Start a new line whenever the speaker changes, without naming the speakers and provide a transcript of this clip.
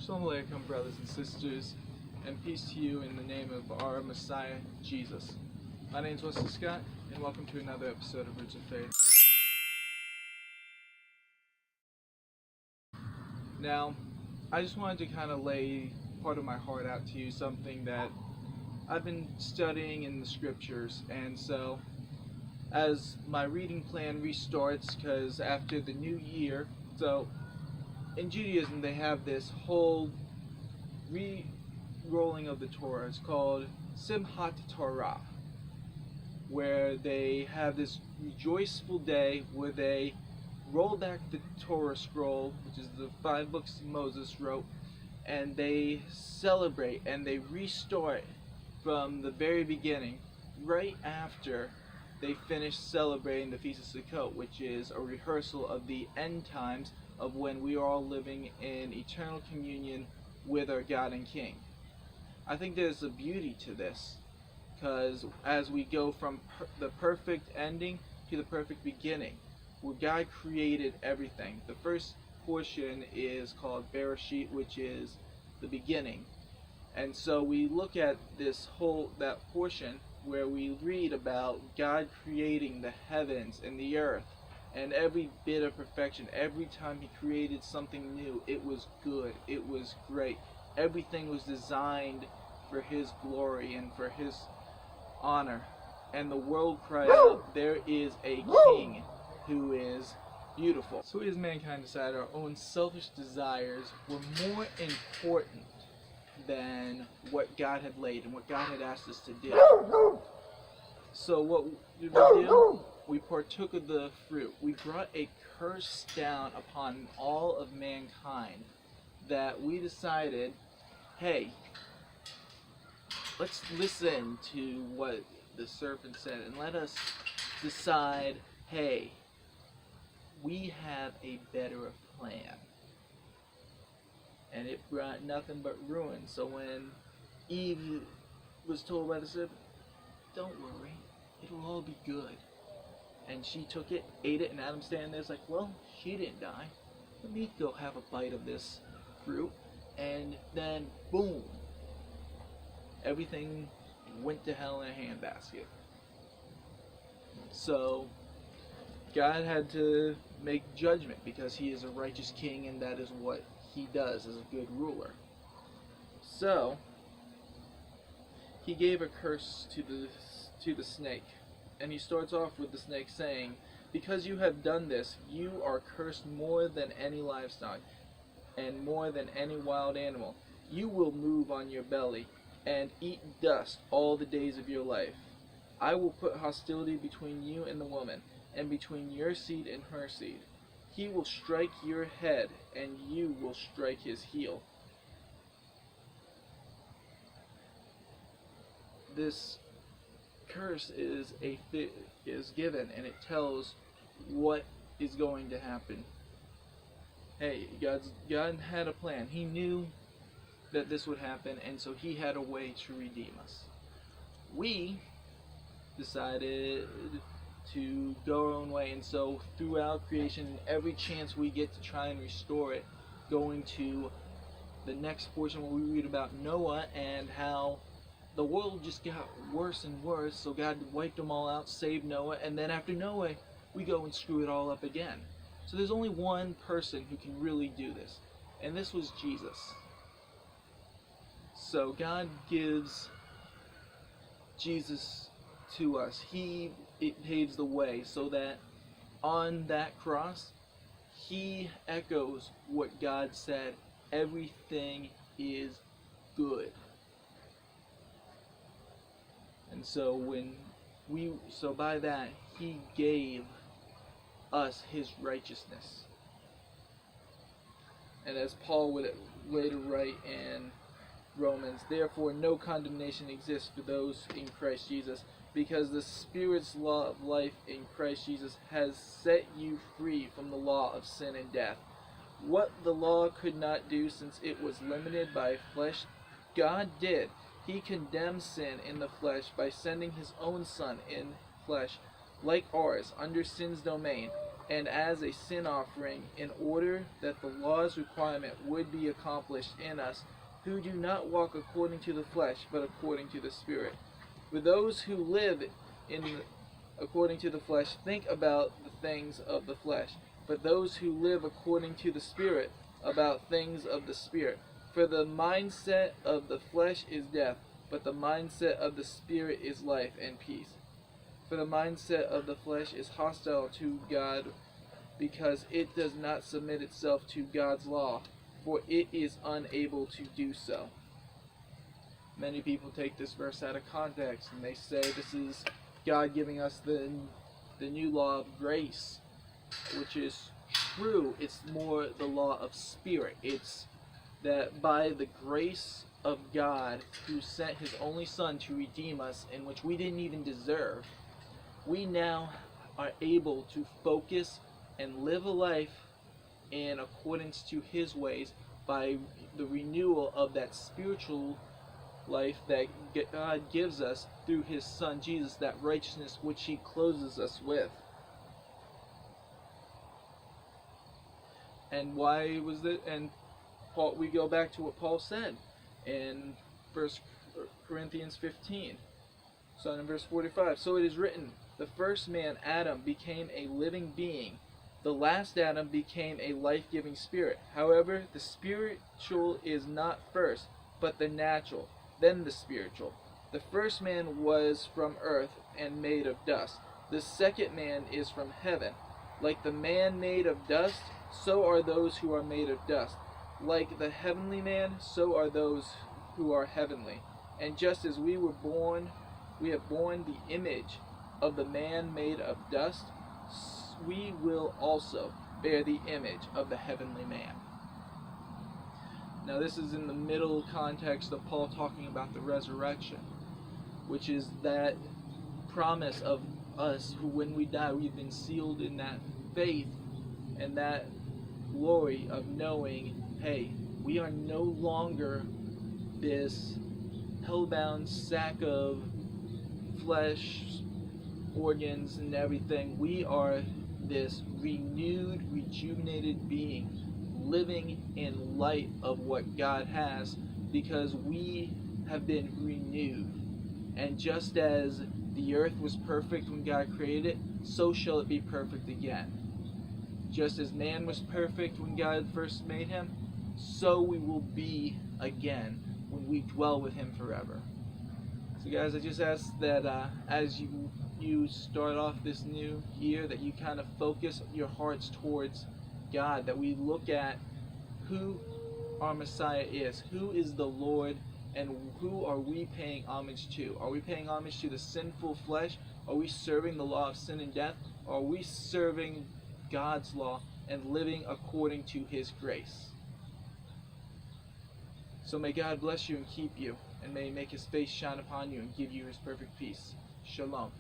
Assalamu alaikum, brothers and sisters, and peace to you in the name of our Messiah, Jesus. My name is Wesley Scott, and welcome to another episode of Roots of Faith. Now, I just wanted to kind of lay part of my heart out to you, something that I've been studying in the scriptures, and so as my reading plan restarts, because after the new year, so in Judaism they have this whole re-rolling of the Torah. It's called Simchat Torah, where they have this rejoiceful day where they roll back the Torah scroll, which is the 5 books Moses wrote, and they celebrate and they restart from the very beginning, right after they finish celebrating the Feast of Sukkot, which is a rehearsal of the end times of when we are all living in eternal communion with our God and King. I think there's a beauty to this, because as we go from the perfect ending to the perfect beginning, where God created everything. The first portion is called Bereshit, which is the beginning. And so we look at that portion where we read about God creating the heavens and the earth and every bit of perfection. Every time He created something new, it was good, it was great. Everything was designed for His glory and for His honor. And the world cried out, there is a King who is beautiful. So we as mankind decided our own selfish desires were more important than what God had laid and what God had asked us to do. So what did we do? We partook of the fruit. We brought a curse down upon all of mankind, that we decided, hey, let's listen to what the serpent said and let us decide, hey, we have a better plan. And it brought nothing but ruin. So when Eve was told by the serpent, don't worry, it'll all be good, and she took it, ate it, and Adam standing there's like, well, she didn't die, let me go have a bite of this fruit. And then boom, everything went to hell in a handbasket. So God had to make judgment, because He is a righteous King, and that is what He does as a good ruler. So He gave a curse to the snake, and He starts off with the snake saying, because you have done this, you are cursed more than any livestock and more than any wild animal. You will move on your belly and eat dust all the days of your life. I will put hostility between you and the woman, and between your seed and her seed. He will strike your head, and you will strike his heel. This curse is given, and it tells what is going to happen. Hey, God had a plan. He knew that this would happen, and so He had a way to redeem us. We decided to go our own way, and so throughout creation, every chance we get to try and restore it, going to the next portion where we read about Noah and how the world just got worse and worse, so God wiped them all out, saved Noah, and then after Noah, we go and screw it all up again. So there's only one person who can really do this, and this was Jesus. So God gives Jesus to us. It paves the way, so that on that cross, He echoes what God said, everything is good. And so by that, He gave us His righteousness. And as Paul would later write in Romans, therefore no condemnation exists for those in Christ Jesus, because the Spirit's law of life in Christ Jesus has set you free from the law of sin and death. What the law could not do, since it was limited by flesh, God did. He condemned sin in the flesh by sending His own Son in flesh, like ours, under sin's domain, and as a sin offering, in order that the law's requirement would be accomplished in us, who do not walk according to the flesh, but according to the Spirit. For those who live according to the flesh think about the things of the flesh, but those who live according to the Spirit about things of the Spirit. For the mindset of the flesh is death, but the mindset of the Spirit is life and peace. For the mindset of the flesh is hostile to God, because it does not submit itself to God's law, for it is unable to do so. Many people take this verse out of context, and they say this is God giving us the new law of grace, which is true. It's more the law of spirit. It's that by the grace of God, who sent his only Son to redeem us, in which we didn't even deserve, we now are able to focus and live a life in accordance to his ways by the renewal of that spiritual life that God gives us through his Son Jesus, that righteousness which he clothes us with. And why was it? And Paul, we go back to what Paul said in 1 Corinthians 15. So in verse 45, so it is written, the first man, Adam, became a living being. The last Adam became a life-giving spirit. However, the spiritual is not first, but the natural, then the spiritual. The first man was from earth and made of dust. The second man is from heaven. Like the man made of dust, so are those who are made of dust. Like the heavenly man, so are those who are heavenly. And just as we have borne the image of the man made of dust, we will also bear the image of the heavenly man. Now this is in the middle context of Paul talking about the resurrection, which is that promise of us who, when we die, we've been sealed in that faith and that glory of knowing, hey, we are no longer this hell-bound sack of flesh, organs, and everything. We are this renewed, rejuvenated being, living in light of what God has, because we have been renewed. And just as the earth was perfect when God created it, so shall it be perfect again. Just as man was perfect when God first made him, so we will be again when we dwell with him forever. So guys, I just ask that as you start off this new year, that you kind of focus your hearts towards God, that we look at who our Messiah is, who is the Lord, and who are we paying homage to? Are we paying homage to the sinful flesh? Are we serving the law of sin and death? Or are we serving God's law and living according to his grace? So may God bless you and keep you, and may he make his face shine upon you and give you his perfect peace. Shalom.